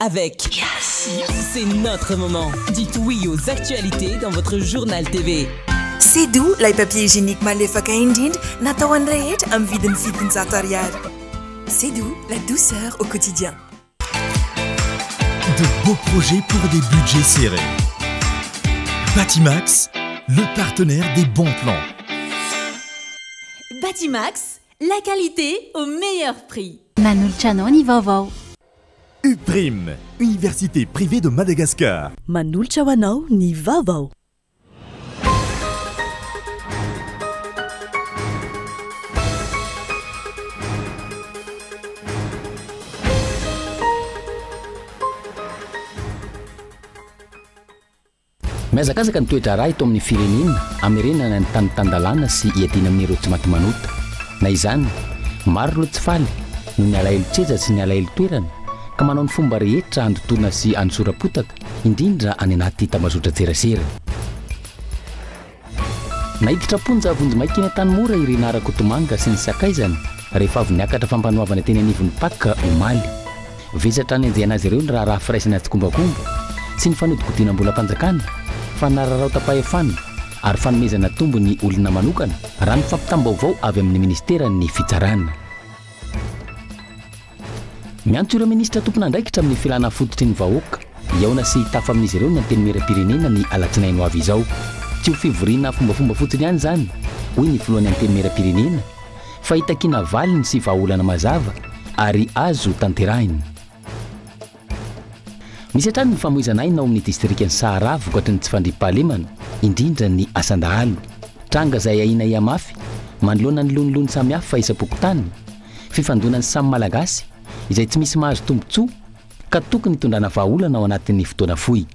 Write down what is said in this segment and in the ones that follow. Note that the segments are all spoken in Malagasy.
avec Yes. C'est notre moment. Dites oui aux actualités dans votre journal TV. C'est doux, les papiers hygiéniques malefaka indrindra natao an'ny rehetra amin'ny vidiny fitonjato ariary. C'est doux, la douceur au quotidien. De beaux projets pour des budgets serrés. Batimax, le partenaire des bons plans. Batimax, la qualité au meilleur prix. Manoltrano ny vaovao. UPRIM, Université privée de Madagascar. Manolotra ho anao ny vaovao. Miazakazaka ny toetra raha eto amin'ny firenena amerenana ny tanitandalana sy hiadiana amin'ireo tsy maty manota. Na izany, maro ireo tsy faly no ny alahelo tseza sy ny alahelo toerana ka manao ny fomba rehetra andotoana sy ansorapotaka indrindra any anaty tambazotra tserasera. Nahiditra ponja vonjy maika eny an-tany mora ireny Arakotomanga sy ny Sakaizany rehefa avy niakatra fampanoavana teny anivon'ny Paka omaly. Vezatra ny anjehana azy ireo ny raha firaisana tsy kombakomba sy ny fanodikodiana mbola mpanjakana fa nararao tapahefana ary fanomezana tombony olona manokana raha ny fampitam-baovao avy amin'ny ministeran'ny fitsarana. Miantso ireo minisitra tompon'andraikitra amin'ny filana fototry ny vahoaka iaona sy hitafa amin'izy ireo ny antenimieram-pirenena ny alatsinainy ho avy izao. Tsy ho fivoriana fombafomba fotsiny ihany izany hoy ny filohan'ny antenimieram-pirenena fa hitakina valiny sy vahaolana mazava ary azo tanterahiny. Misy hatrany ny famoizanaina ao amin'ny distrikany Sahara vokatry ny tsy fandriam-pahalemana indrindra ny asandahalo. Tranga izay ahina iamafy manoloana ny lonilony samihafa isam-pokotany fifandonany samy malagasy izay tsy misy mahazo tombontsoa ka tokony hitondrana vahaolana ao anatin'ny fotoana fohy.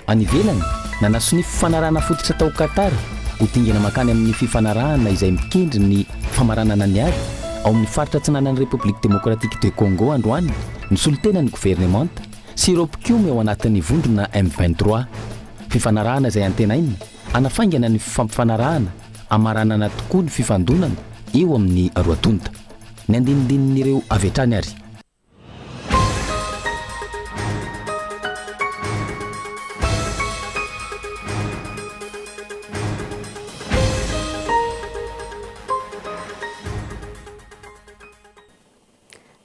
Any ivelany nanaso ny fifanarahana fototra tao Qatar ho dingana makany amin'ny fifanarahana izay mikendry ny famaranana ny ady ao amin'ny faritra atsinanan'ny République démocratique de Congo androany ny solontenan'ny gouvernemanta sy ireo mpikomy ao anatin'ny vondrona M23. Fifanarahana izay antenaina anafaingana ny fampifanarahana amaranana tokoa ny fifandonana eo amin'ny roatonta. Ny andinindin'ireo avy hatrany ary.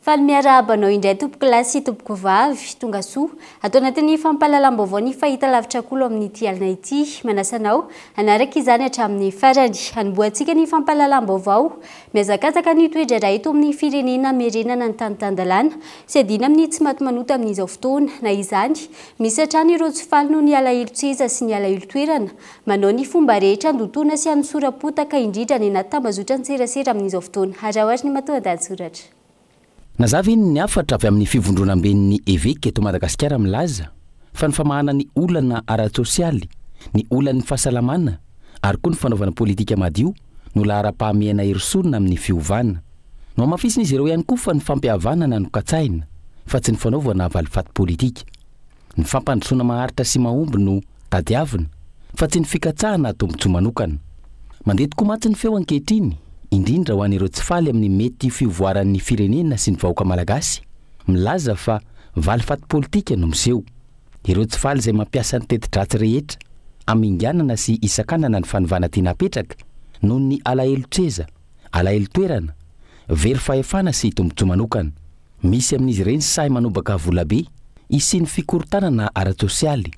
Faly miarabanao indray tompoko lasy tompoko vavy tonga soa atao anatin'ny fampahalalam-baovao ny fahita lavitra kolo amin'ity alina ity manasanao anaraka izany hatramin'ny farany hanomboantsika ny fampahalalam-baovao miazakazaka ny toetra iray eto amin'ny firenena merenana ny tanitandalana sy adina amin'ny tsy maty manota amin'izao fotoana na izany misy hatrany ireo tsy faly no ny alahelo tseza sy ny alahelo toerana manao ny fomba rehetra andotoana sy anosorapotaka indrindra ny anaty tambazotra ny serasera amin'izao fotoana arahoary ny matoan-dahatsoratra. Nazava iny ny afatra avy amin'ny fivondronam-ben'ny évêque eto Madagasikara milaza fa ny famahana ny olana ara-tsosialy, ny olan'ny fahasalamana ary koa ny fanaovana politika madio no lahara-pahamehana herisonina amin'ny fiovana. No amafisina izy ireo ihany koa fa ny fampihavanana no katsaina fa tsy ny fanaovana valifaty politika. Ny fampandrosoana maharitra sy mahomby no tadiavina fa tsy ny fikatsahana tombotsoa manokana. Mandeha tokoa matsy ny feo ankehitriny indrindra ho an'ireo tsy faly amin'ny mety fivoaran'ny firenena sy ny vahoaka malagasy milaza fa valifaty politika no miseho. Ireo tsy faly izay mampiasa ny teti-dratsy rehetra aminganana sy isankanana ny fanovana tiana apetraka noho ny alahelo tseza, alahelo toerana, very fahefana sy tombotsoa manokana. Misy amin'izy ireny sahy manobaka volabe isy ny fikorontanana ara-tsosialy,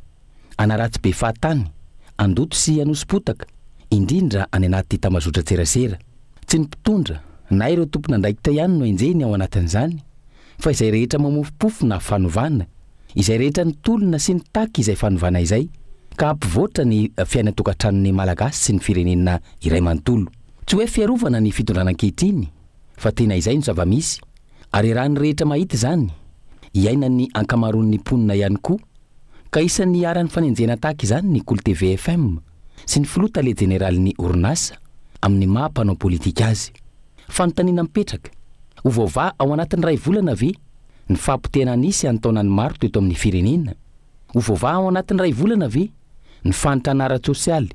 anaratsy be fahatany, andoto sy anosom-potaka indrindra any anaty tambazotra tserasera. Tsy ny mpitondra na ireo tompon'andraikitra ihany no enjeny ao anatin'izany fa izay rehetra mamofopofo na fanovana, izay rehetra ny tolona sy ny taky izay fanovana izay ka ampivoatra ny fiainatokantranon'ny malagasy sy ny firenena iray manontolo. Tsy hoe fiarovana ny fitondrana ankehitriny fa tena izay no zava-misy ary raha ny rehetra mahita izany iaina ny ankamaroan'ny mponina ihany koa ka isan'ny aran'ny fanenjena tahaka izany ny Kolo TV FM sy ny filota le generalin'ny orinasa amin'ny maha-mpanao politika azy. Fanontaniana mipetraka ho vaovà ao anatin'ny ray volana ve ny fampitena nisy antaonany maro teto amin'ny firenena? Ho vaovà ao anatin'ny ray volana ve ny fahantrana ara-tsosialy,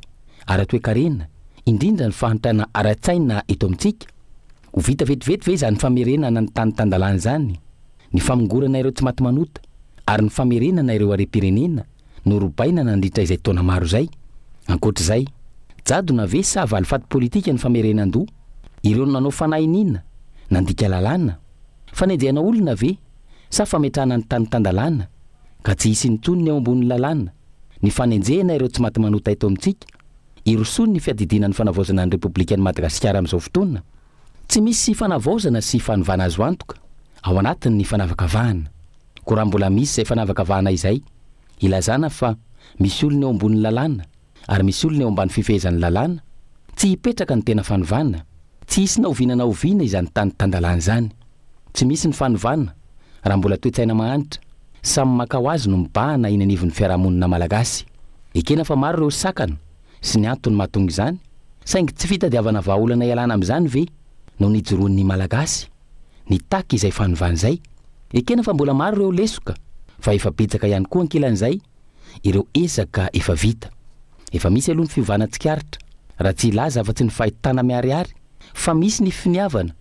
ara-toekarena, indrindra ny fahantrana ara-tsaina eto amintsika? Ho vita vetivety ve izany famerenana ny tanitandalana izany? ny famongorana ireo tsy maty manota ary ny famerenana ireo arem-pirenena no robaina nandritra izay taona maro zay. Ankoatr'izay, jadona ve sa valifaty politika ny famerenan-doha? Ireo nanao fanahinina nandika lalàna, fanenjehana olona ve sa fametrahana ny tany-tandalàna ka tsy hisy nitsony ny eo ambony lalàna? Ny fanenjehana ireo tsy maty manota eto amintsika irosony ny fiadidina ny fanavaozana ny Repoblikan'i Madagasikara amin'izao fotoana. Tsy misy fanavaozana sy fanovana azo antoka ao anatiny ny fanavakavahana. Ko raha mbola misy izay fanavakavahana izay, ilazana fa misy olona eo ambony lalàna ary misy olona eo ambany fifehezan'ny lalàna, tsy hipetraka ny tena fanovana, tsy hisy naoviana oviana izany tany-tandalàna izany. Tsy misy ny fanovana raha mbola toe-tsaina mahanitra, samy makao azy no mibahana iny anivon'ny fiarahamonina malagasy. Ekena fa maro ireo sakana sy ny antony mahatonga izany, saingy tsy fitadiavana vahaolana ialana amin'izany ve no nijoroan'ny malagasy nitaky izay fanovana izay. Ekena fa mbola maro ireo lesoka, fa efa betsaka ihany koa ankilan'izay ireo ezaka efa vita. Efa misy aloha ny fiovanan-tsikaritra, raha tsy ilaza afa-tsy ny fahitana miharihary, fa misy ny finiavana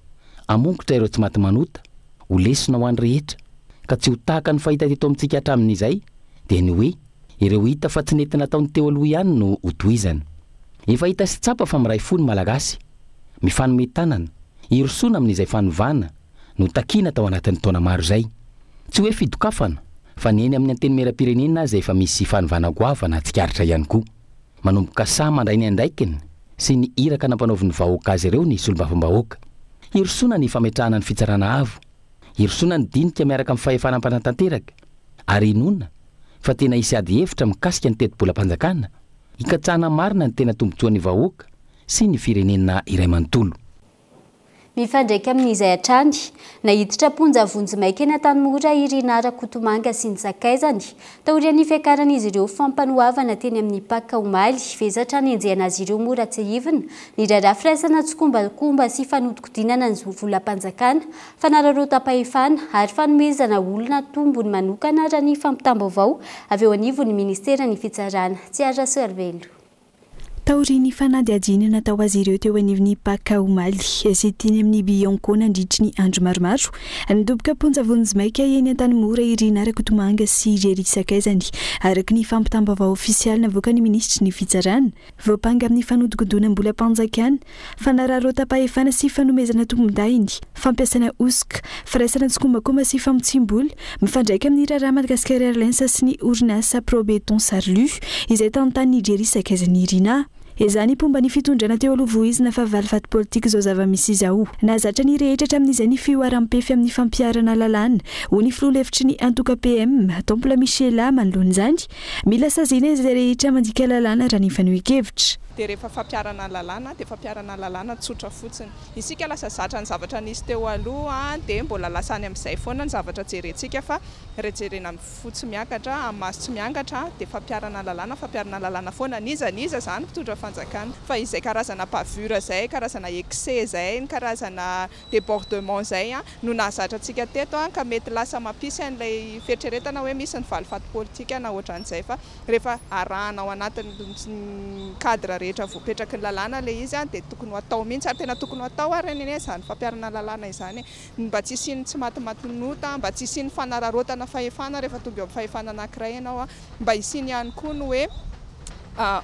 amongotra ireo tsy maty manota ho lesona ho any rehetra, ka tsy ho tahaka ny fahita teto amintsika hatramin'izay dia ny hoe ireo hita fa tsy nentina taony teo aloha ihany no hotohizana. Efa hita sy tsapa fa miray fony malagasy, mifanome tanana, irosona amin'izay fanovana no takiana tao anatin'ny taona maro izay. Tsy hoe fidokafana, fa ny eny amin'ny anteny meram-pirenena azy efa misy fanovana goavana tsikaritra ihany koa. Manomboka saha mandray ny andaikiny sy ny iraka nampanaoviny vahoaka azy ireo ny solombavambahoaka. Irosona ny fametrahana ny fitsarana avo, irosona ny dinika miaraka amin'ny fahefanam-panatanteraka, ary inona fa tena hisy ady hevitra mikasika ny teti-bolam-panjakana hikatsahana marina ny tena tombotsoan'ny vahoaka sy ny firenena iray manontolo. Mifandraika amin'izay hatrany, nahiditra ponja vonjy-maika eny Tanimora Irina Rakotomanga sy ny sakaizany. Taorian'ny fiakaran'izy ireo fampanohavana teny amin'ny paka omaly, vezatra ny enjehana azy ireo mora tsy hivina, ny raharaha firaisana tsikombakomba sy fanodikodinana ny volam-panjakana, fanararota-pahefana ary fanomezana olona tombony manokana raha ny fampitam-baovao avy eo anivon'ny Ministeran'ny Fitsarana. Tsiara Servelo. Taoriany fanady adinana tao azy ireo teo anivon'ny paka omaly sy tiny amin'ny Bianco nandritry ny andro maromaro. Nidoboka ponja vonjy-maika eny Antanimora Irina Rakotomanga sy Jerry Sakaizany araka ny fampitam-baovao ofisialy navoaka ny ministry ny Fitsarana, voapanga amin'ny fanodikodonam-bolam-panjakana, fanararota-pahefana sy fanomezana tombon-dainy, fampiasana osika, firaisana tsikombakomba sy famotsim-bola, mifandraika amin'ny raharaha Madagasikara Airlines sy ny orinasa Probeton Sarlu izay tanontany Jerry Sakaizany Irina. Izany pomba ny fitondrana teo aloha voizina fa valifaty politika izao zava-misy izao. Nahazatra ny rehetra amin'izay ny fioaram-pefy amin'ny fampiarana lalàna ho ny filoha-hevitry ny Antoka PM Tompola Michela manoloana izany. Mila saziana izay rehetra mandika lalàna raha ny fanehoan-kevitra. Dia rehefa fampiarana lalàna dia fampiarana lalàna tsotra fotsiny. Isika lasa zatra ny zavatra nisy teo aloha dia mbola lasany amin'izay foana ny zavatra jerentsika fa rejerena amin'ny fotsy miakatra, amin'ny maso tsy miangatra dia fampiarana lalàna foana niza zany mpitondra fanjakana. Fa izay karazana pavura zay, karazana excès zay, karazana débordement zay no nahazatra antsika teto ka mety lasa mampisy an'ilay fieritreretana hoe misy ny valifaty politika na ohatran'izay fa rehefa arahana ao anatin'ny cadre rehetra voapetraky ny lalàna le izy dia tokony ho atao mihitsy ary tena tokony ho atao ary ny izany fampiarana lalàna izany mba tsy isiany tsy maty-matinota, mba tsy isiany fanararotana fahefana rehefa tonga eo amin'ny fahefana anankiray ianao, mba isiany ihany koa ny hoe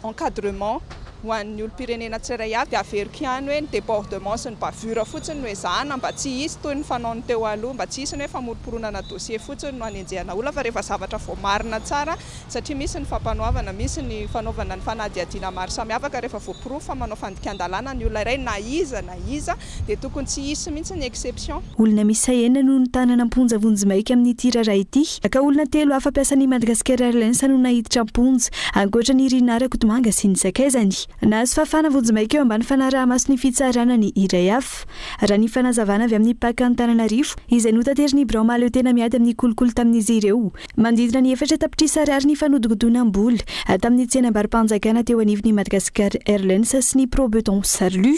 encadrement ho an'ny olo-pirenena tsirairay avy dia averiko ihany hoe ny débordement sy ny bavura fotsiny no ezahana mba tsy hisy toy ny fanaony teo aloha, mba tsy hisy ny hoe famoroporonana dossier fotsiny no hanenjehana olona fa rehefa zavatra voamarina tsara satria misy ny fampanohavana, misy ny fanaovana ny fanadihadiana maro samihafa ka rehefa voapirofo fa manao fandikan-dalàna ny olona iray na iza dia tokony tsy hisy mihitsy ny exception. Olona misy enina no nitanana amponja vonjy-maika amin'ity raharaha ity, ka olona telo hafa fampiasan'ny Madagasikara Airlines no nahiditra amponja ankoatra ny Irina Rakotomanga sy ny Sakaizany. Nahazo fafana vonjy-maika eo ambany fanaraha-masony Fitsarana ny iray hafa. Raha ny fanazavana avy amin'ny paka Antananarivo izay notateriny Braomaly eo tena miady amin'ny kolokolo tamin'izy ireo. Mandidina ny efatra tapitrisa ariary ny fanodikodonam-bola tamin'ny tsenam-barim-panjakana teo anivon'ny Madagasikara Airlines sy ny Probeton Sarlu.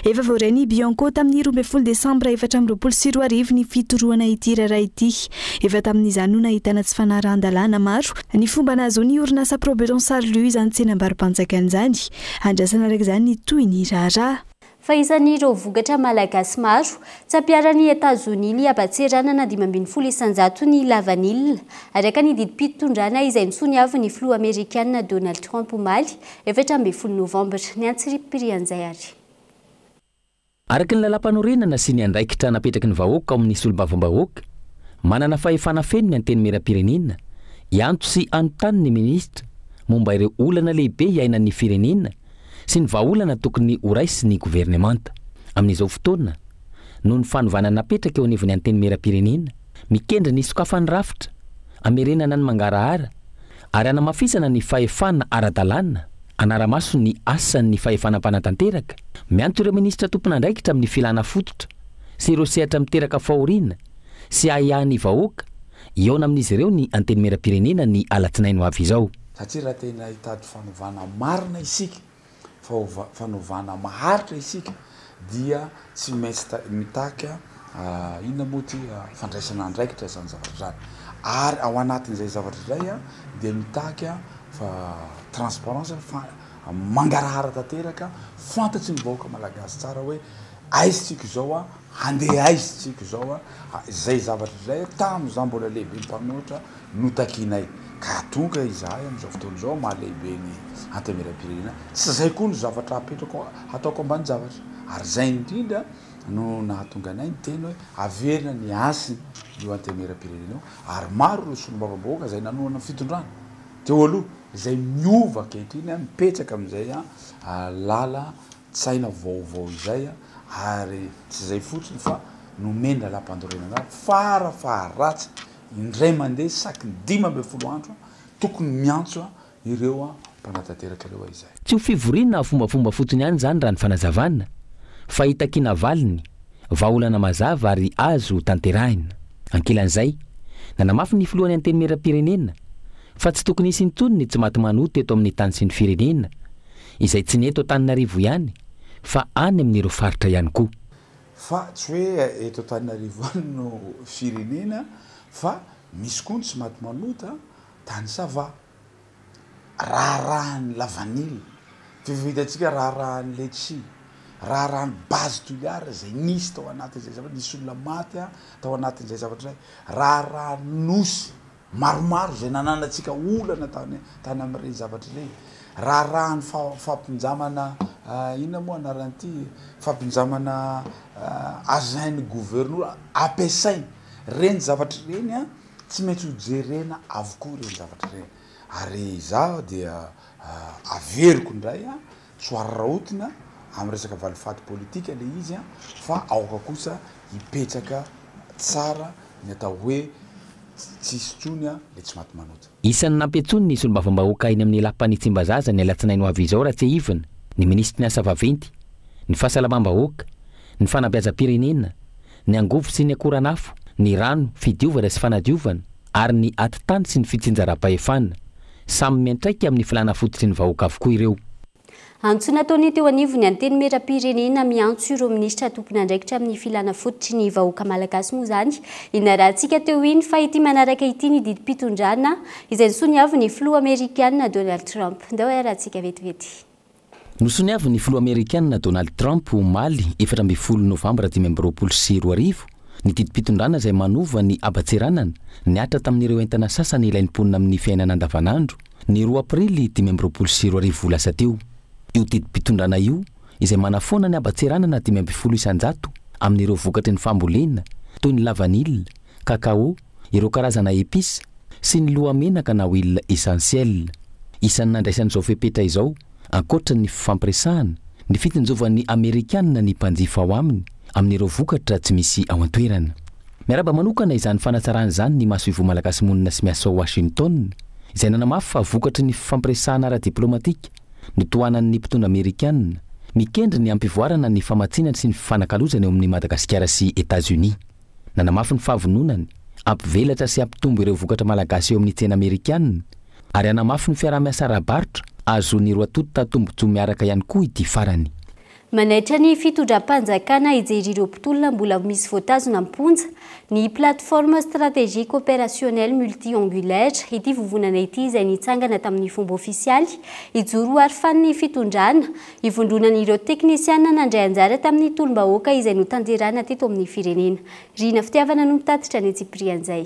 Efa voaray Bianco tamin'ny 12 Desambra 2024 ny fitoroana ity raharaha ity. Efa tamin'izany no nahitana tsy fanarahan-dalàna maro ny fomba nahazo ny orinasa Probeton Sarlu izany tsenam-barim-panjakana izany. Andrasana araka izany ny toy ny raharaha. fa isan'ireo vokatra malagasy maro tsapiarany États-Unis ny abatserana na 5% ny lavanille araka ny didim-pitondrana izay nitsony avy ny filoha amerikanina Donald Trump omaly 17 Novambra ny antsiripirian'izay ary. Araka ny lalam-panorenana sy ny andraikitra napetraky ny vahoaka amin'ny solombavambahoaka manana fahefana feno ny anteny miram-pirenena ianto sy anontany ny ministra momba ireo olana lehibe iainan'ny firenena sy ny vahaolana tokony horaisy ny gouvernemanta amin'izao fotoana noho ny fanovanana napetraka eo anivon'ny anteny miram-pirenena mikendra ny sokafany rafitra amerenana ny mangarahara ary anamafisana ny fahefana ara-dalàna anaramaso ny asan'ny fahefanam-panatanteraka mianto ireo ministra tompon'andraikitra amin'ny filana fototra sy ireo sehatra miteraka fahoriana sy ahihany vahoaka iona amin'izy ireo ny anteny miram-pirenena ny alatsinaino avy izao. Satria raha tena hitady fanovana marina isika fanovana maharitra isika dia tsy maintsy mitaka inona moa ty fandraisana andraikitra zany zavatra zany ary ao anatin'izay zavatra zay dia mitaka fa transparence mangarahara tanteraka fantatsy ny vahoaka malagasy tsara hoe aizitsika zao handeha aizitsika zao zay zavatra zay tamin'izao mbola lehibe mpanoatra notakinay ka tonga izahay amin'izao fotoana zao mahalehibe ny anteny miram-pirenena tsy zay koa ny zavatra apetrako ataoko ambany zavatra ary zay indrindra no nahatonga anay ny teny hoe averina ny asiny io anteny miram-pirenena ary maro ireo solombavambahoaka zay nanoana fitondrana teo aloha zay miova ankehitriny mipetraka amin'izay lala tsaina vaovao izay ary tsy zay fotsiny fa nomena lalam-pandorenana farafaharatsy indray mandeha saky 15 andro tokony miantso ireo mpanatanteraka ireo izay. Tsy ho fivoriana fombafomba fotony ihany zany raha ny fanazavana fa hitakina valiny vahaolana mazava ary azo tanterahina ankilan'izay nanamafy ny filohan'ny anteny miram-pirenena fa tsy tokony hisy ntonony tsy maty manoto eto amin'ny tany sy ny firenena izay tsy neto Antananarivo ihany fa any amin'ireo faritra ihany koa. Fa tsy hoe eto Antananarivo no firenena fa misy koa tsy maty manota tany sava raharahany lavanily fivitantsika raharahany letchi raharahany base tuliara zay nisy tao anatin'izay zavatra nisy olona maty tao anatin'izay zavatra zay raharahany nosy maromaro zay nananatsika olana tany amin'ireny zavatra ireny raharahany fampinjamana inona moa anaran'ity fampinjamana agent gouverneur ampiasainy reny zavatra ireny tsy maintsy hojerena avokoa reny zavatra ireny ary izaho dia averiko indray soariraotina amin'ny resaka valifaty politika le izy fa aoka kosa hipetraka tsara ny atao hoe tsisy tsony le tsy maty manota. Isan'ny nampiatsony ny solombavambahoaka iny amin'ny lapanitsimbazaza ny alatsinaino avy izao raha tsy hivana ny ministry ny asa vaventy ny fahasalamam-bahoaka ny fanabeazam-pirenena ny angovo sy ny akoranafo ny rano fidiovana sy fanadiovana ary ny atitany sy ny fitsinjaram-pahefana samy miantraika amin'ny filana fototry ny vahoaka avokoa ireo. Antsona taony teo anivony anteny miram-pirenena miantso ireo ministra tompon'andraikitra amin'ny filana fototry ny vahoaka malagasy moa zany inarahantsika teo iny fa ity manaraka ity ny didim-pitondrana izay nisony avy ny filoha amerikanina Donald Trump ndao arahantsika vetivety. Nosony avy ny filoha amerikanina Donald Trump omaly 17 Novambra 2024 ny didim-pitondrana izay manova ny abatseranana niatra tamin'ireo entana sasany ilain'ny mponina amin'ny fiainana andavanandro ny 2 Aprily 2024 lasa teo. Io didim-pitondrana io izay manafoana ny abatseranana 500 isanjato amin'ireo vokatry ny fambolena toy ny lavanille, cacao, ireo karazana épices sy ny lohamenaka na huile essentielle. Isan'ny nandraisan'izao fepetra izao ankoatra ny fampiresahana ny fitonjovan'ny Amerikanina ny mpanjifa ao aminy amin'ireo vokatra tsy misy ao an-toerana. Miaraba manokana izany fanatsarana izany ny masoivo malagasy monina sy miasa Washington izay nanamafy fa vokatry ny fampiresahana ara-diplomatika notohanan'ny mpitondra Amerikanina mikendry ny ampivoarana ny famatsinana sy ny fanakalozana eo amin'ny Madagasikara sy États-Unis. Nanamafy ny fahavononany ampivelatra sy ampitombo ireo vokatra malagasy eo amin'ny tsena Amerikanina ary anamafy ny fiaraha-miasa ara-barotra azo ny roa tota tombontsoa miaraka ihany koa ity farany. Manaitra ny fitondram-panjakana ijery ireo mpitolona mbola misy voatazona amponja ny plateforme stratégique opérationnel multi-angulaire ity vovonana ity izay nitsangana tamin'ny fomba ofisialy ijoro arofan'ny fitondrana ivondronan'ireo teknisiana nandray anjara tamin'ny tolombahoaka izay no tanterana teto amin'ny firenena. Rina fitiavana no mitatitra ny Tsiprianzay.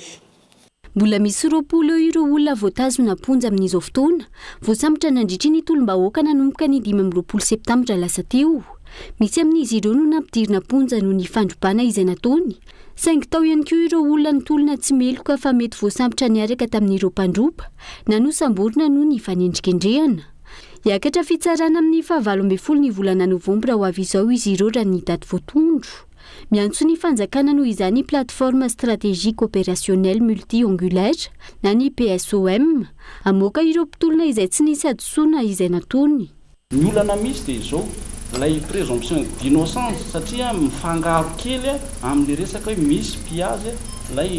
Mbola misy 20 ireo olona voatazona amponja amin'izao fotoana voasambotra nandritry ny tolombahoaka nanomboka ny 15 septambra lasa teo. Misy amin'izy ireo no nampidirina amponja noho ny fandrombana izay nataony. Saingy tao ihany koa ireo olona nitolona tsy meloka fa mety voasambotra niaraka tamin'ireo mpandroba na nosamborina noho ny fanendrikendrehana. Hiakatra fitsarana amin'ny 17 ny volana Novambra ho avy izao izy ireo raha ny daty voatondro. Miantso ny fanjakana noho izany plateforme stratégique opérationnel multi-angulaire na ny PSOM amoaka ireo mpitolona izay tsy nisy adosoana izay nataony. Ny olana misy dia izao lay présomption d'innocence satria mifangaro kely amin'ny resaka hoe misy piazy lay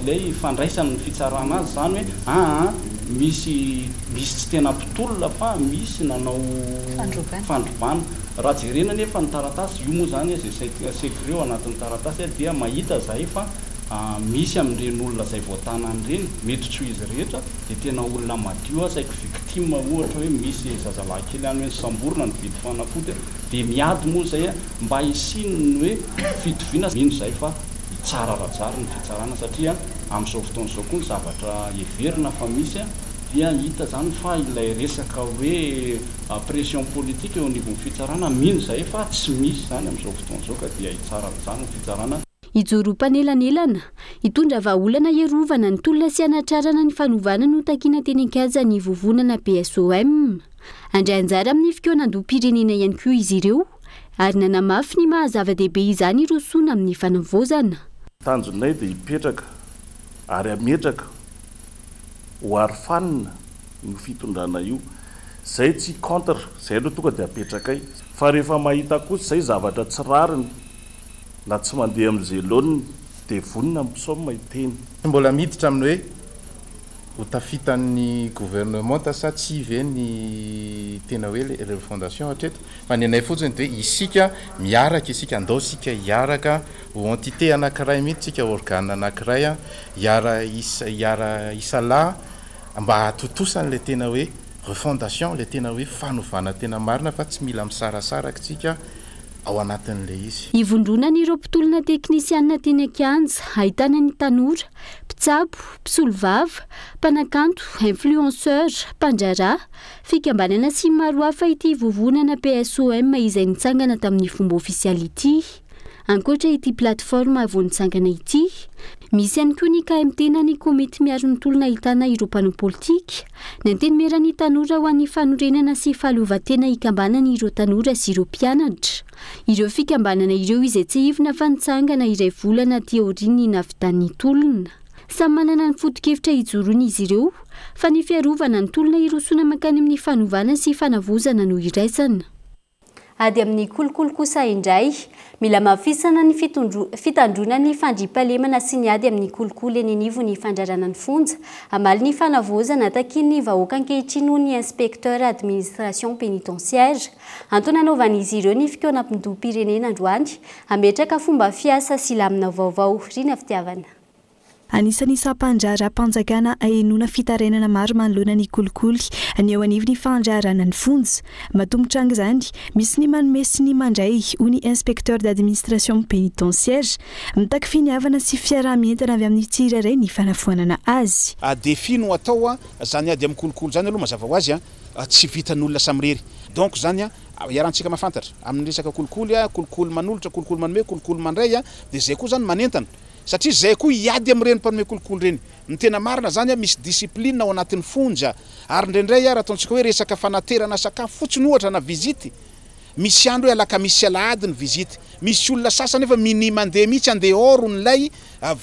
lay fandraisany fitsarana azy zany hoe misy tsy tena mpitolona fa misy nanao fandrombana. Raha jerena nefa ny taratasy io moa zany zay secret anatin'ny taratasy dia mahita zay fa misy amin'ireny olona zay voatana an'ireny mety tsy ho izy rehetra dia tena olona madio saika victime ohatra hoe misy zazalahy kely any hoe samborina ny vidy fanafody dia miady moa zay mba hisinony hoe fitoviana mino zay fa tsara rajary ny fitsarana satria amin'izao fotoan'izao koa ny zavatra heverina fa misy dia hita zany fa ilay resaka hoe pression politique eo anivon'ny fitsarana mino zay fa tsy misy zany amin'izao fotoan'izao ka dia hitsara rajary ny fitsarana. Ijoro panelanelana hitondra vahaolana hierovana ny tolona sy hanatrarana ny fanovana no takiana teny ankaja ny vovonana PSOM. Andray anjara amin'ny fikoanan-doha-pirenena ihany koa izy ireo ary nanamafy ny mahazava-dehibe izany rosoana amin'ny fanavozana. Tanjonay dia hipetraka ary ametraka ho arofanina ny fitondrana io. Zay tsy contre, zay aloha tonga dia apetrakay. Fa rehefa mahita kosa zay zavatra tsy rariny na tsy mandeha amin'izay laoniny dia vonina amin'ny psaoma iteny. Mbola miditra aminy hoe ho tafitan'ny gouvernement tasa tsy ve ny tena hoe le fondation hatreto fa ny anay fotsiny dia hoe isika miaraka isika andao sika hiaraka ho entité anankiray mihitsy sika organe anankiray hiara isalahy mba hatotosan'le tena hoe refondation le tena hoe fanovana tena marina fa tsy mila misarasaraka tsika ao anatin'le izy. Ivondronana ireo mpitolona teknisianina teny Ankanja ahitana ny tanora, mpitsabo, mpisolovava, mpanakanto, influenceur, mpandraraha, fikambanana sy maro hafa ity vovonana PSOM izay nitsangana tamin'ny fomba ofisialy ity. Ankoatra ity plateforme avy nitsangana ity, misy ihany koa ny KMT na ny komety miaro ny tolona ahitana ireo mpanao politika, nanteny ny tanora ho an'ny fanorenana sy fahaleovantena hikambanana ireo tanora sy ireo mpianatra. Ireo fikambanana ireo izay tsy ivona fa nitsangana iray volana teoriany navitan'ny tolona. Samy manana ny foto-kevitra ijoroany izy ireo fa ny fiarovana ny tolona irosona makany amin'ny fanovana sy fanavozana no iraisana. Ady amin'ny kolokolo kosa indray, mila mafisana ny fitandrona ny fandriampahalemana sy ny ady amin'ny kolokolo eny anivo ny fandrarana ny fonja, amaly ny fanavozana takin'ny vahoaka ankehitriny noho ny inspecteur administration pénitentiaire. Antony anaovan'izy ireo ny fikoanam-pindoham-pirenena androany, ametraka fomba fiasa sy lamina vaovao. Rina fitiavana. Anisany sampandrara-panjakana ahenona fitarenana maro manoloana ny kolikoly ny eo anivony fandrarana ny fonja. Matombotranga izany, misy ny manome sy ny mandray ho ny inspecteur d'administration pénitentiaire mitaky finiavana sy fiarah-mientana avy amin'ny tsirairay ny fanafoanana azy. Défi no atao zany ady amin'ny kolikoly zany aloha mazava ho azy tsy vitan'olona samirery. Donc zany iarantsika mahafantatra amin'ny resaka kolikoly kolikoly manolotra, kolikoly manome, kolikoly mandray dia zay koa zany manentana. Satria zay koa iady amin'ireny mpanome kolikoly reny. Ny tena marina zany misy discipline ao anatin'ny fonja ary indraindray raha ataontsika hoe resaka fanaterana sakafo fotsiny ohatra na vizity. Misy andro hoe alakamisy alahady ny vizity. misy olona sasany efa mini mandeha mihitsy andeha oron'lay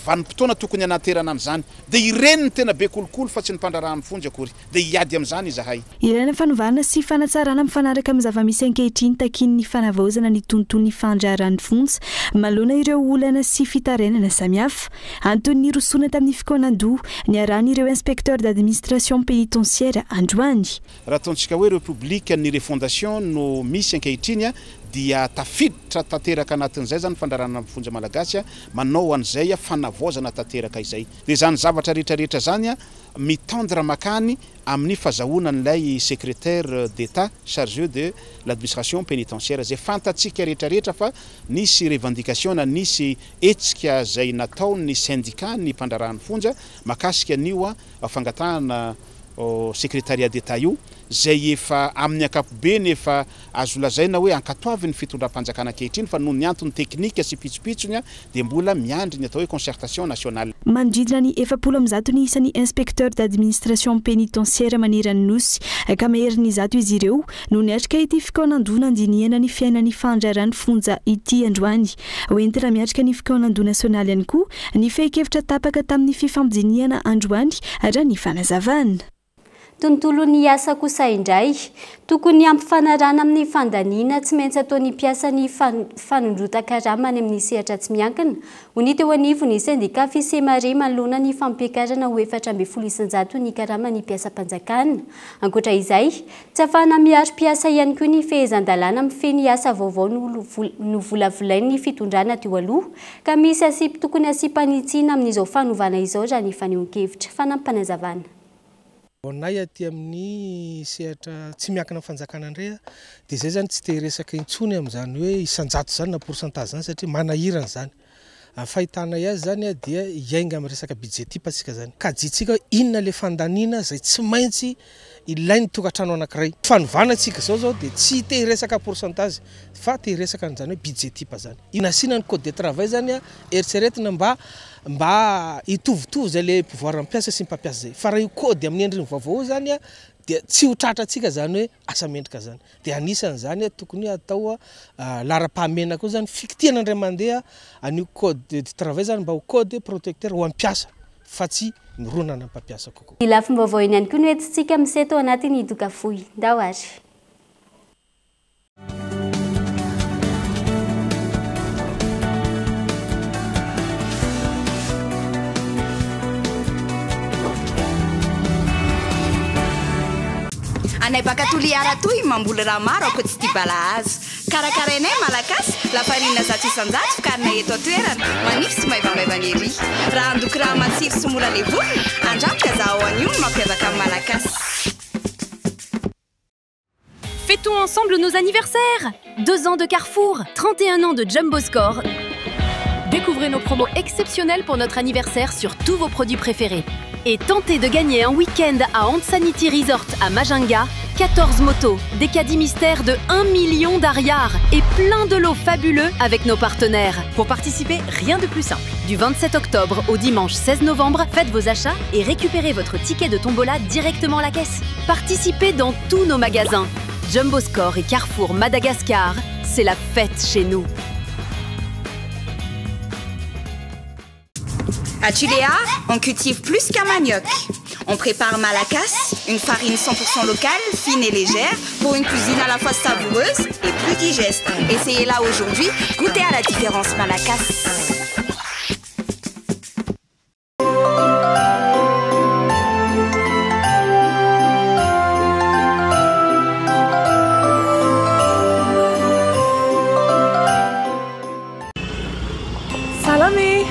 vanim-potoana tokony anaterana am'izany dia ireny ny tena be kolokolo fa tsy ny mpandrarahany fonjy akory dia hiady am'izany izahay ilaina fanovana sy fanatsarana mifanaraka amin'ny zava-misy ankehitriny takin'ny fanavaozana ny tontolon'ny fandrarany fonja malona ireo olana sy fitarenana samihafa antony rosona tamin'ny fikonan-doha ny arahany ireo inspecteur d'administration pénitentiaire androany raha ataontsika hoe république ny refondation no misy ankehitriny dia tafiditra tanteraka anatin'izay zany fandrarana fonja malagasy manao an'izay fanavaozana tanteraka izay dia zany zavatra rehetrarehetra zany mitendre makany amin'ny fahazahoana n'ilay secrétaire d'état chargé de l'administration pénitentiaire zay fantatsika rehetrarehetra fa nisy revendication na nisy etsika zay natao ny syndicat ny mpandrarahany fonja makasika an'io fangatahana secrétariat d'état io zay efa amin'ny ankapobeny efa azo lazaina hoe ankatoavy ny fitondram-panjakana ankehitriny fa noho ny antony teknika sy pitsopitsony dia mbola miandry ny atao hoe concertation nationale manodidina ny 70 ny isan'ny inspecteur d'administration pénitentiaire manerany nosy ka maheriny zato izy ireo no niatrika ity fikonan-doha nandinihana ny fiainan'ny fandrarany fonja ity androany hoenty raha miatrika ny fikonan-doha nasionaly ihany koa ny fehi-kevitra tapaka tamin'ny fifampidinihana androany raha ny fanazavana tontolon'ny asa kosa indray tokony ampifanarana amin'ny fandaniana tsy maintsy ataony mpiasa ny fanondrota-karama any amin'ny sehatra tsy miankina ho ny teo anivo ny syndicat fisemare manoloana ny fampiakarana ho 420 ny karama ny mpiasa-panjakana ankoatra izay tsy afahana miaro mpiasa ihany koa ny fehezan-dalàna mifeny asa vaovao no volavolainy ny fitondrana teo aloha ka misy asipy tokony asipanitsiana amin'izao fanovana izao raha ny fanehoan-kevitra fanampanazavana nay aty amin'ny sehatra tsy miankina fanjakana indray dia zay zany tsy te resaka intsony amin'izany hoe isanjato zany na pourcentage zany satria manahirana zany fahitana azy zany dia iainga amin'ny resaka budget tipasika zany ka jitsika inona le fandaniana zay tsy maintsy ilainy tokantrano anankiray fanovanatsika zao dia tsy te resaka pourcentage fa te resaka an'izany hoe budget tipa zany inasina ny code de travail zany eritseretina mba itovitovy zay le pouvoir ampiasa sy mpampiasa zay fa raha io code amin'ny endriny vaovao zany dia tsy ho tratratsika zany hoe asa mendrika zany dia anisany zany tokony atao lara-pahamena koa zany fikitiana indray mandeha an'io code de travail zany mba ho code protecteur ho ampiasa fa tsy mironana mpampiasa kokoa. Ila fomba iny ihany koa no entintsika miseto anatin'ny doka fohy ndao ary. Anay baka toliara toy mamboly raha maro ako tsy tia balahazo karakarainay malagasy lafarina zato isan-jato fikarina eto atoerana manify sy maivamaivana ery raha andoky raha matsiro sy mora levony andramika zaho an'io no mampiavaka amin'ny malagasy. Fêtons ensemble nos anniversaires. 2 ans de Carrefour, 31 ans de Jumbo Score. Découvrez nos promos exceptionnelles pour notre anniversaire sur tous vos produits préférés. Et tentez de gagner un week-end à Ansanity Resort à Majinga, 14 motos, des caddies mystères de 1 million d'ariars et plein de lots fabuleux avec nos partenaires. Pour participer, rien de plus simple. Du 27 octobre au dimanche 16 novembre, faites vos achats et récupérez votre ticket de tombola directement à la caisse. Participez dans tous nos magasins. Jumbo Score et Carrefour Madagascar, c'est la fête chez nous. À Tuléa, on cultive plus qu'un manioc. On prépare malakas, une farine 100% locale, fine et légère, pour une cuisine à la fois savoureuse et plus digeste. Essayez-la aujourd'hui, goûtez à la différence malakas.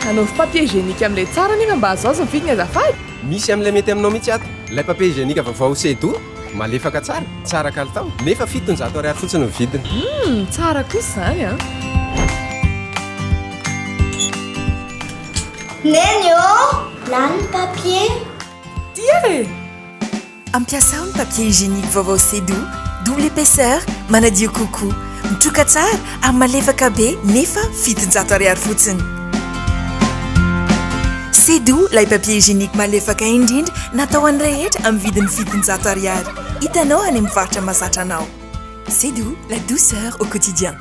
Anaovy papier hygiénique amin'ilay tsara nefa mba azo azo ny vidiny azafady. Misy amin'ilay mety aminao mihitsy ato. Ilay papier hygiénique vaovao sedo malefaka tsara kalitao nefa 700 ariary fotsiny ny vidiny. Tsara kosa zany a. Neny lany papier. Tia e! Ampiasao ny papier hygiénique vaovao sedo, double épaisseur, manadio kokoa, mitroka tsara amin'ny malefaka be nefa 700 ariary fotsiny. Sedo, lay papier hygiénique malefaka indrindra natao an'ny rehetra amin'ny vidiny 700 ariary. Hitanao any mivarotra mahazatra anao. Sedo, la douceur au quotidien.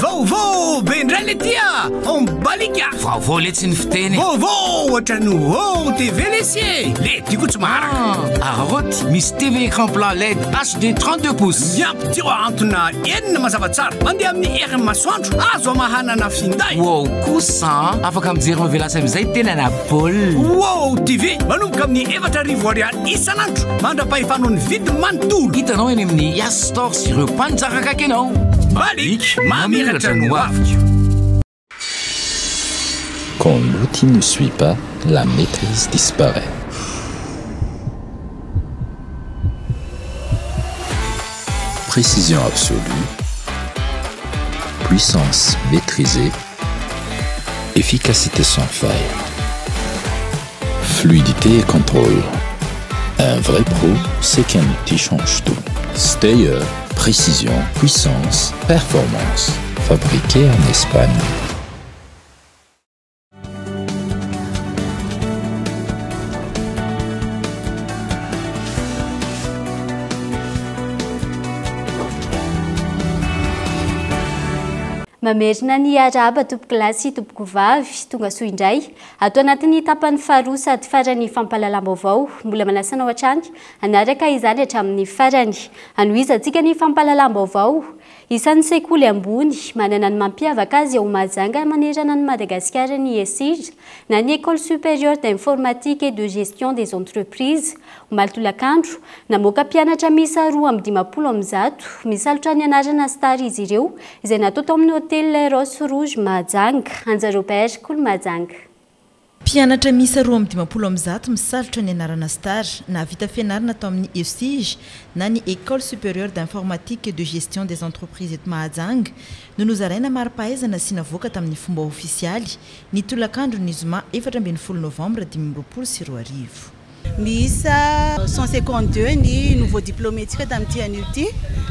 Vaovao be indray le tia ombalika vaovao le tsy ny fiteny vaovao ohatrany o TV lesie le tiako tsy maraka aroty misy TV écran plan LED HD 32 pouces miampy antona enina mazava tsara mandeha amin'ny hery masoandro azo amahanana finday wow kosa afaka mijery mavelasa amizay tena na baolina wow TV manomboka amin'ny 4,000 ariary isanandro mandra-pahefanao ny vidy manontolo hitanao eny amin'ny Yas Store sy ireo mpanjaka akaiky anao balik mamiratra no avika. Quand l'outil ne suit pas, la maîtrise disparaît. Précision absolue, puissance maîtrisée, efficacité sans faille, fluidité et contrôle. Un vrai pro, c'est qu'un outil change tout. Steyr, précision, puissance, performance. Fabriqué en Espagne. Mamerina ny araba tompoko lahy sy tompoko vavy tonga soa indray atao anatin'ny tapany faharoa sady farany fampahalalam-baovao mbola manasana ao hatrany anaraka izany hatramin'ny farany anoizantsika ny fampahalalam-baovao isan'ny sekoly ambony manana ny mampiavaka azy ao Mahajanga manerana ny Madagasikara ny ESIG na ny École supérieure d'informatique et de gestion des entreprises Omalotolakandro namoaka mpianatra miisa 250 misalotra ny anarana star izy ireo izay natao tao amin'ny hôtel Rose Rouge Mahajanga Anjaro Père Kolo Mahajanga. Mpianatra miisa 250 misalotra ny anarana star na vita fianarana tao amin'ny ESIG na ny École supérieure d'informatique et de gestion des entreprises eto Mahajanga no nozaraina mari-pahaizana sy navoaka tamin'ny fomba ofisialy ny tolakandro ny zoma 14 novembre 2024. Misa 152 ny nouveau diplômé tsika tamin'ity anio ty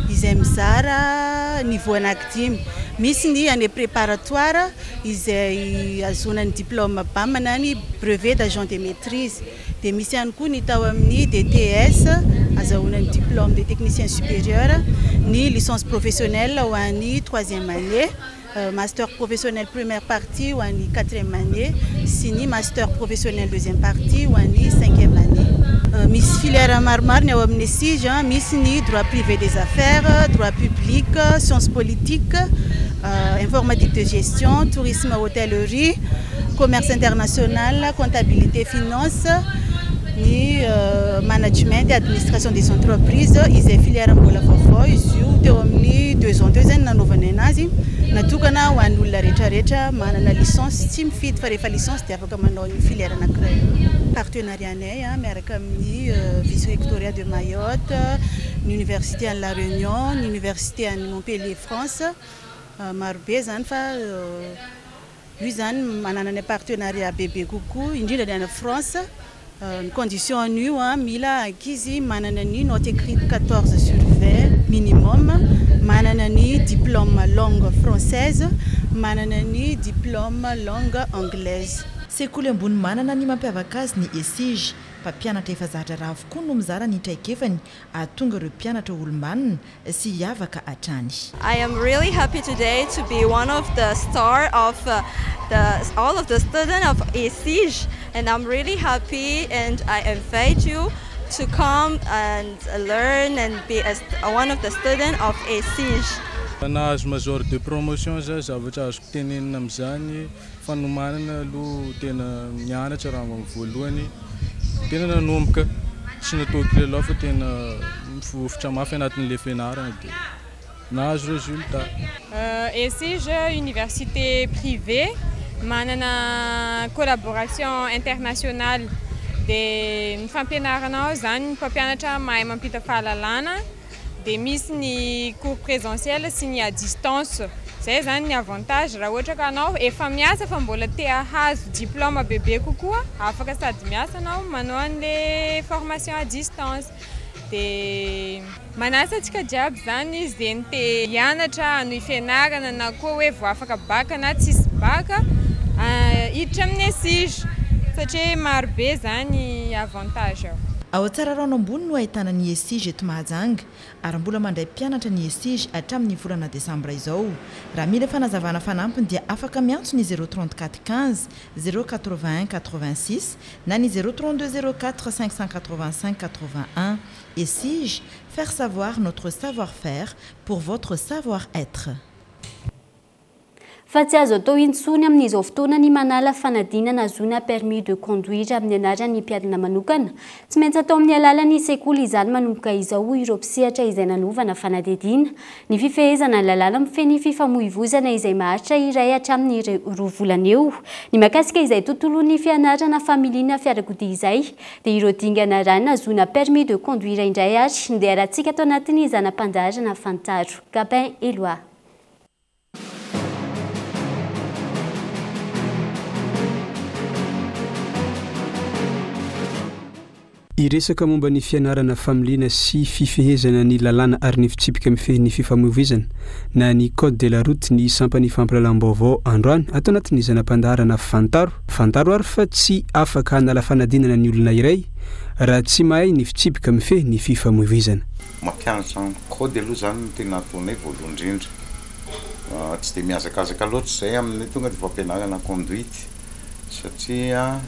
izay mizara niveau anankidimy misy ny année préparatoire izay azonany diplôme BAM na ny brevet d'agent de maîtrise de misy ihany koa ny tao amin'ny DTS azahoanany diplôme de technicien supérieur ny licence professionnelle ho an'ny 3e année master professionnel première partie ou en 4e année, sini master professionnel deuxième partie ou en 5e année. Miss filière marmar ni amnesty, miss ni droit privé des affaires, droit public, sciences politiques, informatique de gestion, tourisme, hôtellerie, commerce international, comptabilité, finance, ni management et administration des entreprises. Ils ont filière mbola vaovao izy io teo amin'ny 2 ans nanaovana azy natokana ho an'ny olona rehetrarehetra manana licence tsy mifidy fa rehefa licence dia afaka manao ny filière anankiray. Partenariat-nay miaraka amin'ny vice-rectorat de Mayotte, l'université à La Réunion, l'université à Montpellier France, marobe zany fa io zany manana ny partenariat bebe kokoa indrindra ny any France. Une condition nu, mila akizi mananani note écrite 14/20 minimum, mananani diplôme langue française, mananani diplôme langue anglaise. Sekoly ambony manana ny mampiavaka azy ny ESIG, mpampianatra efa zatra raha avokoa no mizara ny traikefany ahatonga ireo mpianatra olombanona sy hiavaka hatrany. I am really happy today to be one of the star of all of the students of ESIG, and I'm really happy and I invite you to come and learn and be one of the students of ESIG. Nahazo major de promotion zavatra azoko tenenina amin'izany fanomanana aloha tena mianatra raha amin'ny voalohany tena nanomboka tsy natao kilalahy fa tena mifofotra mafy anatin'ilay fianarana dia nahazo résultat. ESIG université privée manana collaboration internationale de mifampianarana ao zany mpampianatra mahay mampita fahalalana de misy ny cours présentiel sy ny à distance. Zay zany ny avantage raha ohatra ka anao efa miasa fa mbola te hahazo diplôme bebe kokoa afaka sady miasa anao manao an'le formation à distance. De manasa antsika jiaby zany izay te hianatra hanohy fianarana na koa hoe vo afaka baka na tsisy baka hiditra amin'ny ESIG satria marobe zany avantage ao. ao Antsararano ambony no ahitana ny ESIG eto Mahajanga ary mbola mandray mpianatra ny ESIG hatramin'ny volana Desambra izao. Raha mila fanazavana fanampiny dia afaka miantso ny 034 15 081 86 na ny 032 04 585 81. ESIG, faire savoir notre savoir-faire pour votre savoir-être. Fa tsy azo atao intsony amin'izao fotoana ny manala fanadinana azona permis de conduire amin'ny anaran'ny mpiadina manokana. Tsy maintsy atao amin'ny alalan'ny sekoly izany manomboka izao ireo mpisehatra izay nanovana fanadidina. Ny fifehezana ny lalàna mifehy fifamoivoizana izay maharitra iray hatramin'ny 2 volana eo. Ny mahakasika izay tontolon'ny fianarana familiana fiarakodia izay dia ireo dingana rano azona permis de conduire indray ary ndeha arahantsika tao anatin'ny zanam-pandaharana fantaro. Gabin Eloi. Iresaka momba ny fianarana familiana sy fifehezana ny lalàna ary ny fitsipika mifehy ny fifamoivoizana na ny code de la route ny sampany fampiralam-baovao androany atao anatin'ny zanam-pandaharana fantaro ary fa tsy afaka hanala fanadinana ny olona iray raha tsy mahay ny fitsipika mifehy ny fifamoivoizana. Mampianatra ny code aloha zany no tena ataonay voalohany indrindra. Tsy dia mihazakazaka loatra izay amin'ny tonga dia fampianarana conduite satria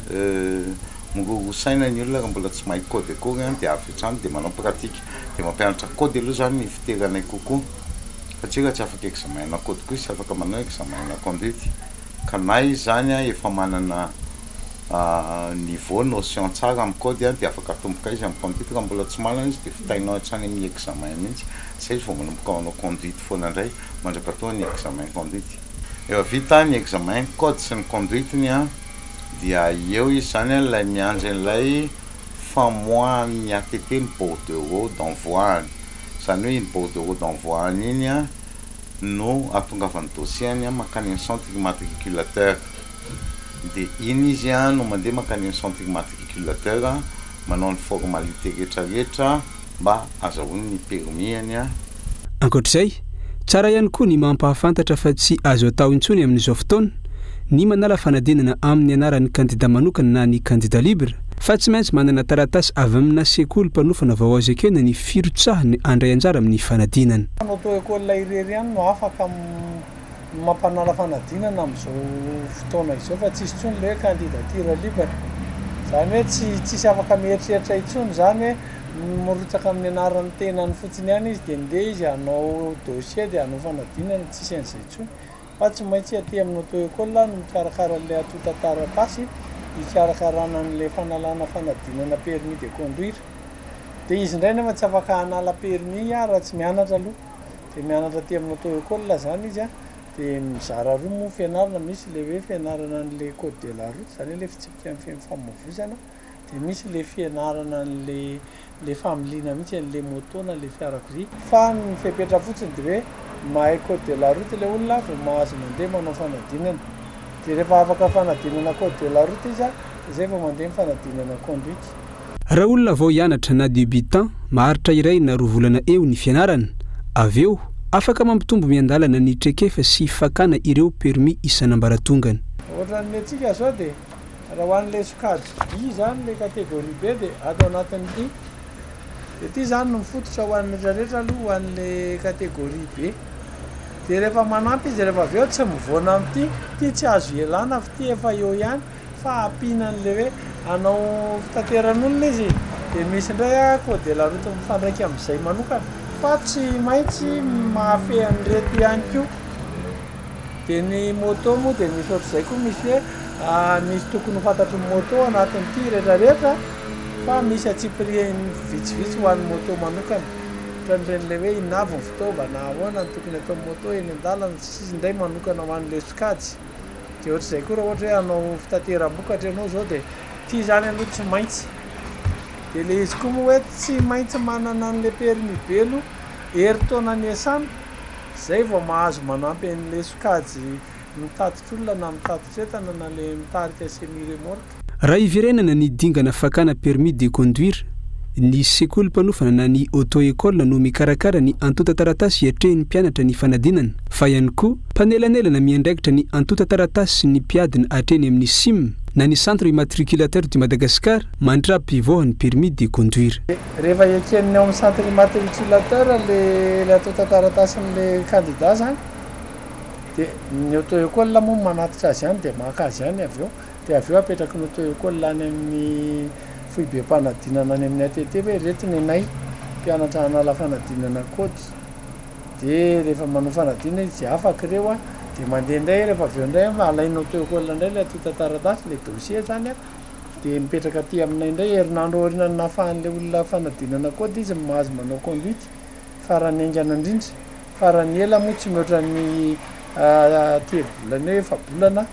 mgosaina ny olona mbola tsy mahay code akory dia avy hatrany dia manao pratika dia mampianatra code aloha zany ny fiteranay kokoa satria raha tsy afaka examen na code koa tsy afaka manao examen na conduite ka nay zany efa manana niveau notion tsara amin'ny code dia afaka atomboka izy amin'ny conduite raha mbola tsy malana izy dia fitainao hatrany amin'ny examen mihitsy zay vao manomboka manao conduite foana indray mandra-patoa ny examen conduite efa vita ny examen code sy ny conduite ny dia eo izy zany ilay miandry an'ilay famoahan'ny ATT ny bordereau d'envoi zany hoe iny bordereau d'envoi iny no atongavan'ny dossier makany amin'ny centre immatriculateur dia iny izy no mandeha makany amin'ny centre immatriculateur manao ny formalité rehetrarehetra mba azahoany ny permis ankoatr'izay tsara ihany koa ny mampahafantatra fa tsy azo atao intsony amin'izao fotoana ny manala fanadinana amin'ny anaran'ny kandida manokana na ny kandida libre fa tsy maintsy manana taratasy avy amina sekoly mpanofana vao azo ekena ny firotsahany andray anjara amin'ny fanadinana. Auto-école irery ihany no afaka mampanala fanadinana amin'izao fotoana izao fa tsisy intsony ilay hoe candidature libre zany hoe tsisy afaka mieritreritra intsony zany hoe mirotsaka amin'ny anaran'ny tenany fotsiny ihany izy dia ndeha izy hanao dossier dia hanao fanadinana tsisy an'izay intsony. Fa tsy maintsy aty amin'ny auto-école no mikarakara an'ilay atotan-taratasy hikarakarana an'ilay fanalana fanadinana permis de conduire. Dia izy indray nefa tsy afaka hanala permis raha tsy mianatra aloha. Dia mianatra aty amin'ny auto-école zany izy dia mizara roa moa fianarana, misy ilay hoe fianarana an'ilay code de la route zany ilay fitsipika amin'ny fifamoivoizana dia misy ilay fianarana an'ilay familiana mihitsy an'ilay moto na ilay fiarakodia. Fa ny fepetra fotsiny dia hoe mahay code de la route ilay olona vao mahazo mandeha manao fanadinana. Dia rehefa afaka fanadinana code de la route izy izay vao mandeha fanadinana conduite. Raha olona vao hianatra na débutant maharitra iray na 2 volana eo ny fianarana avy eo afaka mampitombo miandalana ny trekefa sy fakana ireo permis isanambaratongany. Ohatran'ny antsika zao dia raha ho an'ilay sokajy B zany ilay catégorie B dia atao anatin'ny D. Dia ity zany no mifototra ho an'ny rehetrarehetra aloha ho an'ilay catégorie B. Dia rehefa manampy izy rehefa avy eo tsy mivoana amin'ity, ity tsy azo ialana fa ity efa eo ihany fa ampiana an'ilay hoe hanao fitateran'olona izy. Dia misy indray code de la route mifandraika amin'izay manokana fa tsy maintsy mahafehy an'ireto ihany koa. Dia ny moto moa dia misy ohatr'izay koa misy hoe misy tokony ho fantatry ny moto anatin'ity rehetrarehetra fa misy atsipiriany vitsivitsy ho an'ny moto manokana. Ohatran'ireny hoe inavy ny fitaovana ahoana ny tokony atao moto eny an-dalana tsisy indray manokana ho an'ilay sokajy. Dia ohatr'izay koa raha ohatra hoe hanao fitateram-bokatra ianao zao dia ity zany aloha tsy maintsy. Dia ilay izy koa moa hoe tsy maintsy manana an'ilay permis B aloha herintaona niasana izay vao mahazo manampy an'ilay sokajy mitatitra olona na mitatitra entana na ilay mitarika semi-remorque. Raha iverenana ny dingana fakana permis de conduire ny sekoly mpanofana na ny auto-école no mikarakara ny antota-taratasy hiatrehin'ny mpianatra ny fanadinana fa ihany koa mpanelanelana miandraikitra ny antota-taratasy sy ny mpiadina hatreny amin'ny SIM na ny centre immatriculateur du Madagascar mandra pivot ny permis de conduire. Rehefa eken'ny ao amin'ny centre immatriculateur le atao tantaratasy le candidat zany de ny auto-école moa manatitra azy any de maka azy any aveo de aveo apetraky ny auto-école any amin'ny foibe mpanadinana any amin'ny ATT hoe reto ny nay mpianatra hanala fanadinana kody de rehefa manao fanadinana izy afaka reo de mandeha ndray rehefa aveo ndray alainy auto-école ndray le atao tantaratasy le dossier zany de mipetraka aty aminay ndray herinandro orinany nafahan'le olona fanadinana kody izy mahazo manao conduite farany aingana indrindra farany ela moa tsy mihoatra ny tevolana hoe fabolana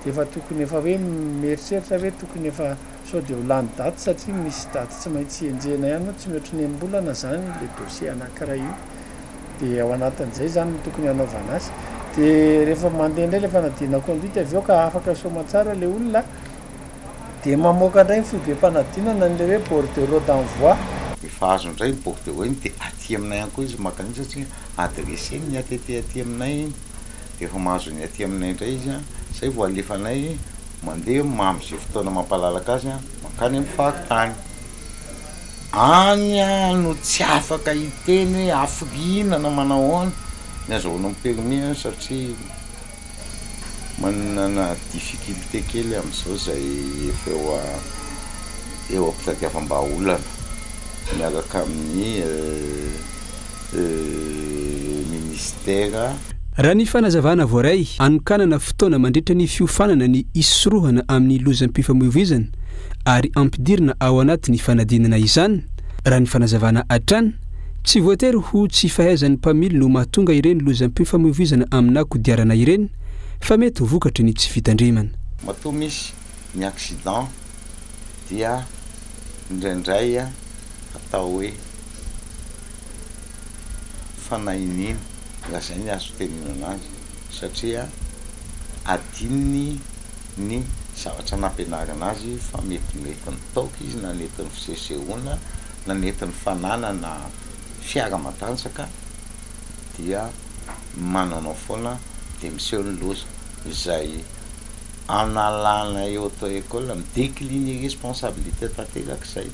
de efa tokony efa hoe mieritreritra hoe tokony efa sao de ho lany daty satria misy daty tsy maintsy enjena ihany tsy mihoatra ny embolana zany le dossier anankiray io de ao anatin'izay zany tokony hanaovana azy de rehefa mandeha ndray le fanadinana conduite aveo ka afaka soma tsara le olona de mamoaka ndray foibe mpanadinana n'le hoe bordereau d'envoi efa azo ndray bordereau iny de aty aminay ihany koa izy maka an'iny satria adressé ny ATT aty aminay iny de efa mahazo ny aty aminay ndray izy zay vao alefanay mandeha mam'izay fotoana mampalalaka azy makany amin'ny fahatany any no tsy afaka hiteny hoe afirinana manao ahoana ny azahoana amin'ny permis satria manana difficulté kely amin'izao zay efa eo ampitadiavam-bahaolana miaraka amin'ny ministère. Raha ny fanazavana voaray anokanana fotoana mandritra ny fiofanana ny isorohana amin'ny lozam-pifamoivoizana ary ampidirina ao anatin'ny fanadinana izany raha ny fanazavana atrany tsy voatery ho tsy fahaizan'ny mpamily no mahatonga ireny lozam-pifamoivoizana amina kodiarana ireny fa mety ho vokatry ny tsy fitandremana. Matoa misy ny accident dia indraindray atao hoe fanahinina raha zay ny azo tenina anazy satria adininy ny zavatra nampianarana azy fa mety netiny taoka izy na netiny fisesehoana na netiny fananana fiara matanjaka dia mananao foana de miseho ny loza izay analana eo auto-école midécline responsabilité tanterak'izay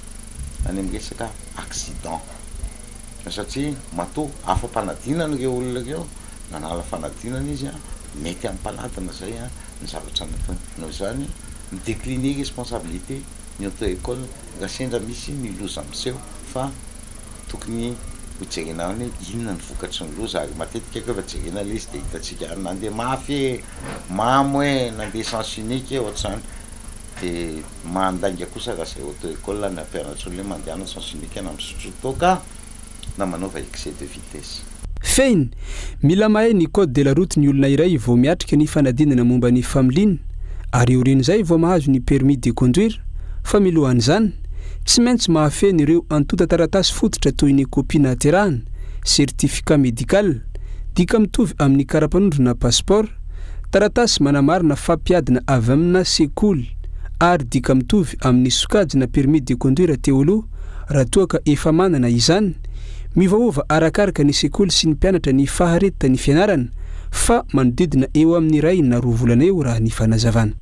any amin'ny resaka accident satria matoa afa-panadinana ireo olona ireo nanala fanadinana izy mety amin'ny mpanadina zay ny zavatra noho zany midécline responsabilité ny auto-école raha sendra misy ny loza miseho fa tokony hojerena hoe inona ny vokatry ny loza ary matetika efa jerena le izy de hitatsika nandeha mafy mamy hoe nandeha sens unique ohatr'izany de mandainga kosa raha zay auto-école ny ampianatra olona mandehana sens unique na misotro toka na manaova excès de vitesse. Feiny mila mahay ny code de la route ny olona iray vao miatrika ny fanadinana momba ny familiana ary orin'izay vao mahazo ny permis de conduire fa milohan'izany tsy maintsy mahafeny ireo antota taratasy fototra toy ny copie nahaterahana certificat médical dika mitovy amin'ny karapanondrona passeport taratasy manamarina fampiadina avy amina sekoly ary dika mitovy amin'ny sokajina permis de conduire teo aloha raha toa ka efa manana izany mivaova arakaraka ny sekoly sy ny mpianatra ny faharetita ny fianarana fa manodidina eo amin'ny ray na 2 volana eo raha ny fanazavana.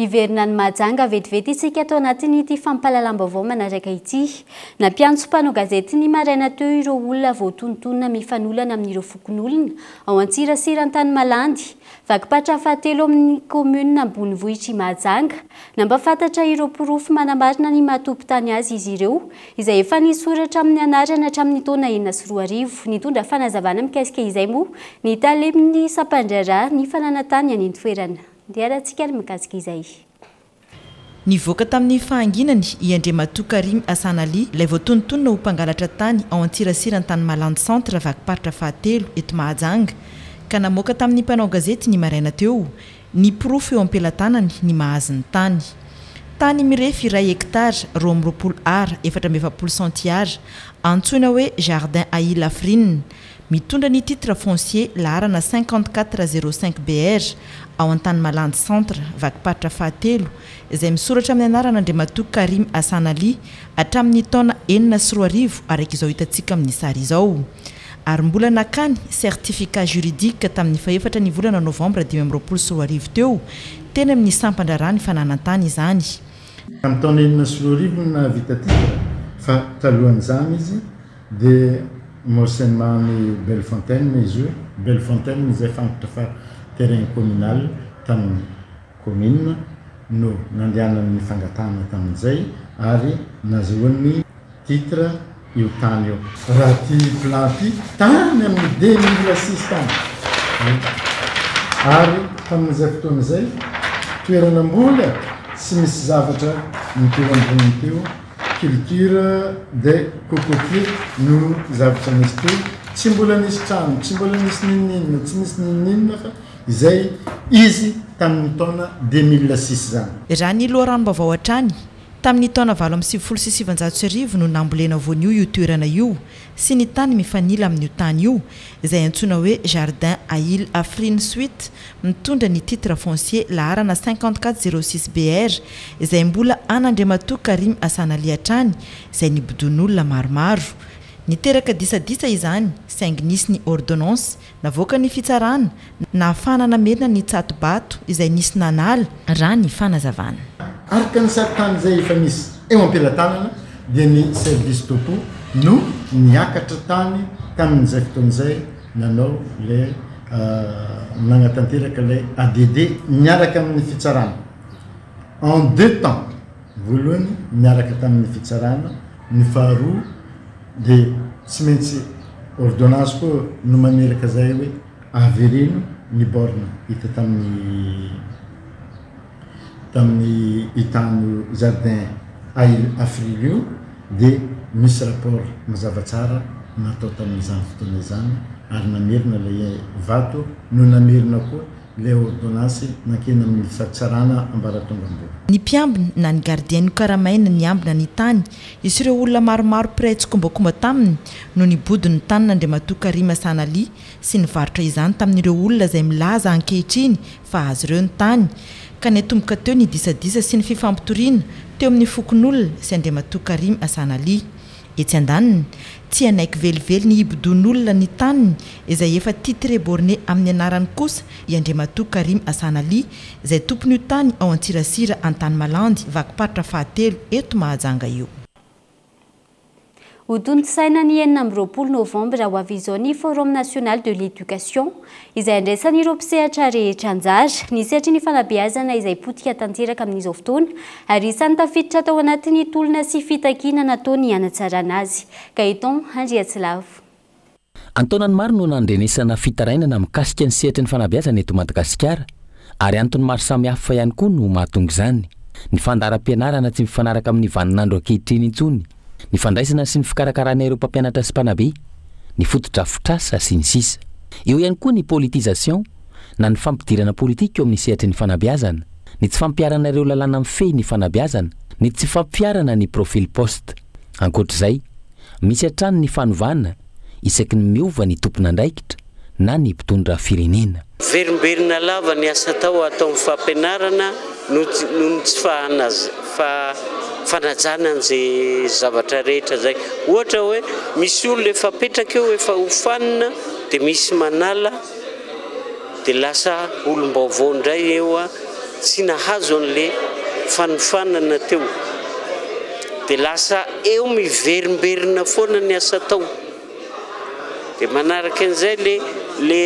Iverina ny Mahajanga vetivety isika ato anatin'ity fampahalalam-baovao manaraka ity. Nampiantso mpanao gazety ny maraina teo ireo olona voatontonona mifanolana amin'ireo fokon'olona ao Antsirasirantany Malandy. Vakipatra fahatelo amin'ny commune Ambonivohitra Mahajanga. Nampafantatra ireo porofo manamarina ny mahatompy tany azy izy ireo izay efa nisoratra amin'ny anarana hatramin'ny taona 2014. Nitondra fanazavana mikasika izay moa ny taleminy Sampandrara ny fananantany any toerana. Nivoaka tamin'ny fahanginany Iandrematoa Karim Asanali ilay voatontonona ho mpangalatra tany ao Antsirasirantany Malandy centre vakiparitra fahatelo eto Mahajanga ka namoaka tamin'ny mpanao gazety ny maraina teo ny porofo eo ampelantanany ny mahazo ny tany mirefy 2 hektara 20 ara 420 centiara antsoina hoe Jardin Aïl Afrine mitondra ny titre foncier laharana 5405 BR ao Antany Malandy centre vakiparitra fahatelo izay misoratra amin'ny anaran'Andriamatoa Karim Asanali hatramin'ny taona 2014 araka izao hitantsika amin'ny sary izao ary mbola nakany certificat juridique tamin'ny faefatra ny volana novambra 2014 teo teny amin'ny sampandrarany fananantany izany amin'ny taona enina sy roa arivo na vita titre fa talohan'izany izy dia Mosenmany Bellefontaine izy io Bellefontaine izay fantotra fa terrain communal tamin'ny commune no nandehanan'ny fangatahana tamin'izay ary nazahoan'ny titre io tany io raha ty plan ty tany amin'ny 2006 tany ary tamin'izay fotoan'izay toerana mbola sy misy zavatra miteo amboniny teo culture de cocotier no zavatra misy teo tsy mbola nisy trano tsy mbola nisy ninninona tsy misy ninninona fa izay izy tamin'ny taona 2006 zany raha ny loharano-baovao hatrany tamin'ny taona 1997 no nambolena voanio io toerana io sy ny tany mifanila amin'io tany io izay antsoina hoe jardin à île Afrine Suite mitondra ny titre foncier laharana 5406 BR izay mbola Anandriamatoa Karim Asanali hatrany izay nibodon'olona maromaro niteraka disadisa izany saingy nisy ny ordonnance navoaka ny fitsarana nahafana namena ny tsatobato izay nisy nanala raha ny fanazavana araka ny saritany izay efa misy eo am-pelatanana dia ny service topo no niakatra tany tamin'izay fotoan'izay nanao le nagnatanteraka le ADD miaraka amin'ny fitsarana en 2 temps voalohany miaraka tamin'ny fitsarana ny faharoa dia tsy maintsy ordonnance koa no maneraka zay hoe averino ny borne hita tamin'ny hitano jardin à île Afrine io dia misy rapport mazava tsara natao tamin'izany fotoana izany ary namerina le vato no namerina koa le ordonnance nankena amin'ny fatsarana ambaratonga amboa ny mpiambina na ny gardien ny karamaina ny ambina ny tany isy ireo olona maromaro piray tsikombakomba taminy no nibody ny tany n'Andriamatoa Karim Asanali sy nivarotra izany tamin'ireo olona izay milaza ankehitriny fa azy ireo ny tany ka netomboka teo ny disadisa sy ny fifampitoriana teo amin'ny fokon'olona sy Andriamatoa Karim Asanali etsy andaniny tsy anaiky velively ny ibodon'olona ny taniny izay efa titre borné amin'ny anarany kosa i Andriamatoa Karim Asanali izay tompony io tany ao Antsirasira Antany Malandy vakiparitra fahatelo eto Mahajanga io Hotontosaina ny 9 novambra ho avy izao ny Forum National de l'Éducation izay andraisan'ireo mpisehatra rehetra anjara ny sehatra ny fanabeazana izay potika tanteraka amin'izao fotoana ary isany tafiditra tao anatin'ny tolona sy fitakiana nataony hanatsarana azy ka eton Andriatsilavo Antonany maro no nandrenesana fitarainana mikasika ny sehatra ny fanabeazana eto Madagasikara ary antony maro samihafa ihany koa no mahatonga izany ny fandaharam-pianarana tsy mifanaraka amin'ny vaninandro ankehitriny intsony ny fandraisana sy ny fikarakarana ireo mpampianatra sy mpanabe ny fotodrafitrasa sy ny sisa eo ihany koa ny politisation na ny fampidirana politika eo amin'ny sehatra ny fanabeazana ny tsy fampiarana ireo lalàna mifehy ny fanabeazana ny tsy fampiarana ny profil poste ankoatr'izay misy hatrany ny fanovana isaky ny miova ny tompon'andraikitra na ny mpitondra firenena verimberina lava ny asa tao atao fampianarana no tsy fanajana an'izay zavatra rehetra zay ohatra hoe misy olona efa petraka eo efa hofanina dia misy manala dia lasa olom-baovao indray eo tsy nahazo an'le fanofanana teo dia lasa eo miverimberina foana ny asa tao dia manaraka an'izay le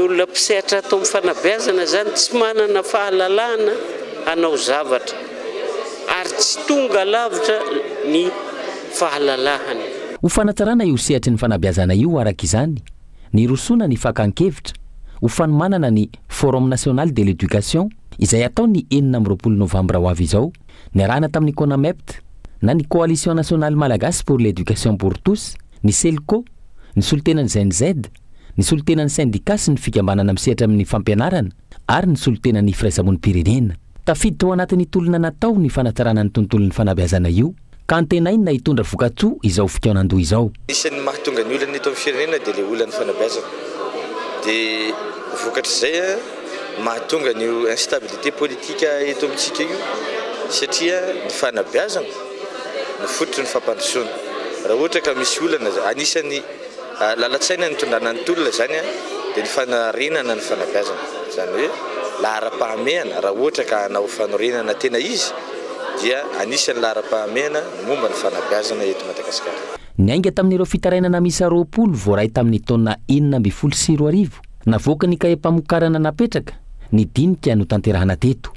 olona mpisehatra atao amin'ny fanabeazana zany tsy manana fahalalahana hanao zavatra ary tsy tonga lavitra ny fahalalahany ho fanatsarana io sehatry ny fanabeazana io araka izany ny rosona ny fakan-kevitra ho fanomanana ny Forum National de l'Éducation izay atao ny 9 novambra ho avy izao niarahana tamin'ny CONAMEPT na ny Coalition Nationale Malagasy pour l'Éducation pour tous ny SELCO ny solotenan'ny ZNZ ny solotenan'ny syndicat sy ny fikambanana misehatra amin'ny fampianarana ary ny solotenan'ny firaisamonim-pirenena tafiditra tao anatin'ny tolona natao ny fanatsarana ny tontolon'ny fanabeazana io ka antenaina hitondra vokatsoa izao fotoanandoha izao isan'ny mahatonga ny olana eto amin'ny firenena dia le olana fanabeazana dia vokatr'izay mahatonga ny instabilité politika eto amintsika io satria ny fanabeazana ny fototry ny fampandrosoana raha ohatra ka misy olana anisan'ny lalatsaina ny tondrana ny tolona zany dia ny fanarenana ny fanabeazana zany hoe lahara-pahamehana raha ohatra ka anao fanorenana tena izy dia anisan'ny lahara-pahamehana momba ny fanabeazana eto Madagasikara. Niainga tamin'ireo fitarainana misy 20 voaray tamin'ny taona 1940 navoaka ny kahie-pamokarana napetraka ny dinika no tanterahana teto.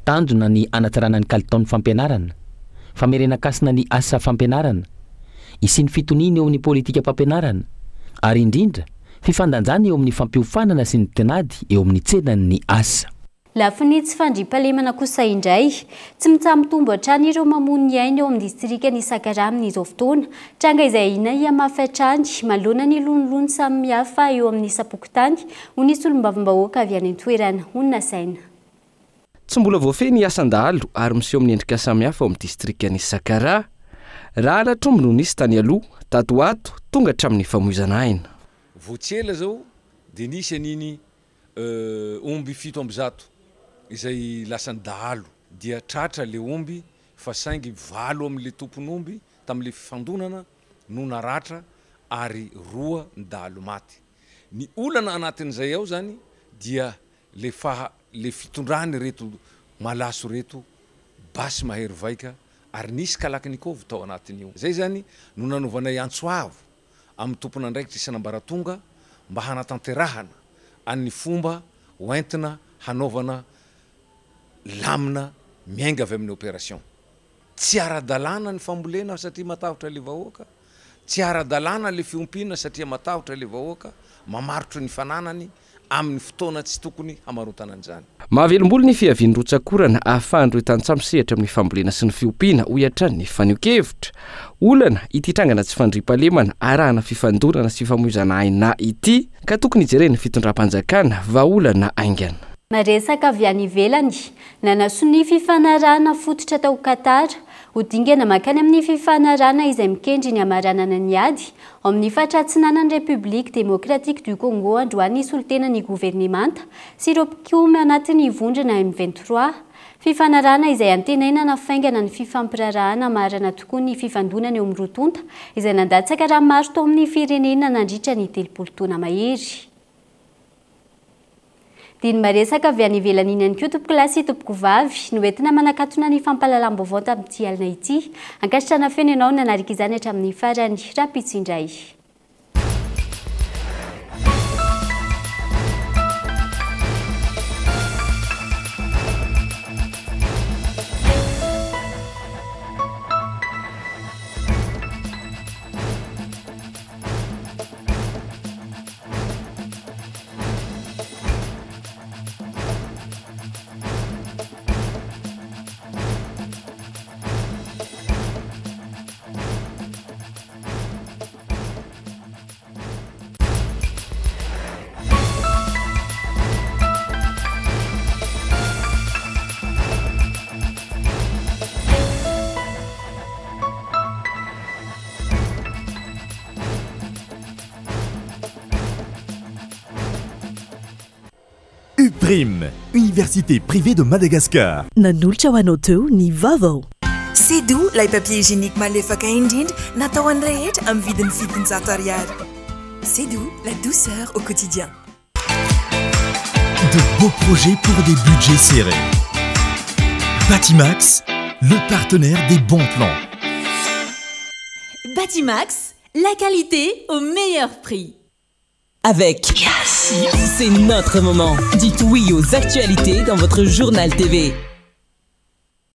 Tanjona ny anatsarana ny kalitaon'ny fampianarana, famerenakasina ny asa fampianarana, isin'ny fitoniny eo amin'ny politika fampianarana, ary indrindra fifandanjana eo amin'ny fampiofanana sy ny tenady eo amin'ny tsenan'ny asa. Lafiny tsy fandriampahalemana kosa indray, tsy mitsaha-mitombo hatrany ireo mamono ny aina eo amin'ny distrika ny Sakara amin'izao fotoana, tranga izay ina iamafy hatrany manoloana ny lonilony samihafa eo amin'ny sapokotany ho nisy olombavim-bahoaka avy any an-toerana honina saina. Tsy mbola voafehy ny asan-dahalo ary miseho amin'ny endrika samihafa ao amin'ny distrika ny Sakara raha latrombo no nisy tany aloha tato ato tonga hatramin'ny famoizana aina. Voatsela zao dia nisy an'iny omby 7 izay lasany dahalo dia tratra le omby fa saingy valo amin'le tompon'omby tamin'le fifandonana no naratra ary 2 ny dahalo maty. Ny olana anatin'izay ao zany dia le fitondrany reto malaso reto basy mahery vaika ary nisy Kalaknikov tao anatin'io. Zay zany no nanovanay antsoavo amin'ny tompon'andraikitra isan'Ambaratonga mba hanatanterahana an'ny fomba hoentina hanaovana lamina miainga avy amin'ny opération. Tsy ara-dalàna ny fambolena satria matahotra le vahoaka, tsy ara-dalàna le fiompiana satria matahotra le vahoaka, mamarotra ny fananany amin'ny fotoana tsy tokony hamarotana an'izany. Mahavelombolo ny fiaviany Rotsakorana ahafahan'ireo tantsaha misehatra amin'ny fambolena sy ny fiompiana ho hiatrany ny faneho-kevitra. Olana ity trangana tsy fandriampahalemana arahana fifandonana sy fifamoizana aina ity ka tokony hijerena fitondram-panjakana vaolana aingana. Maresaka avy any ivelany, nanasoa ny fifanarahana fototra tao Katara, ho dingana makany amin'ny fifanarahana izay mikendry ny hamaranana ny ady ao amin'ny fahatratsinanan'ny République démocratique du Congo androany nisy olo-tenan'ny gouvernemanta sy ireo mpikomy anatin'ny vondrona M23. Fifanarahana izay antenaina nafaingana ny fifampirarahana marana tokoa ny fifandonana eo amin'ny rotonta izay nandatsaka raha maro tao amin'ny firenena nandritra ny 30 taona mahery. Diny maresaka avy any ivelany iny koa tompoko lasy tompoko vavy no entina manakatona ny fampahalalam-baovao tamin'ity alina ity. Ankasitrana feno ianao nanaraka izany hatramin'ny farany rapitso indray. UPRIM, Université privée de Madagascar. Nanolotra ho anao teo ny vaovao. C'est doux, lay papier hygiénique malefaka indrindra natao an'ny rehetra amin'ny vidiny 700 ariary. C'est doux, la douceur au quotidien. De beaux projets pour des budgets serrés. Batimax, le partenaire des bons plans. Batimax, la qualité au meilleur prix. Avec yes. C'est notre moment. Dites oui aux actualités dans votre journal TV.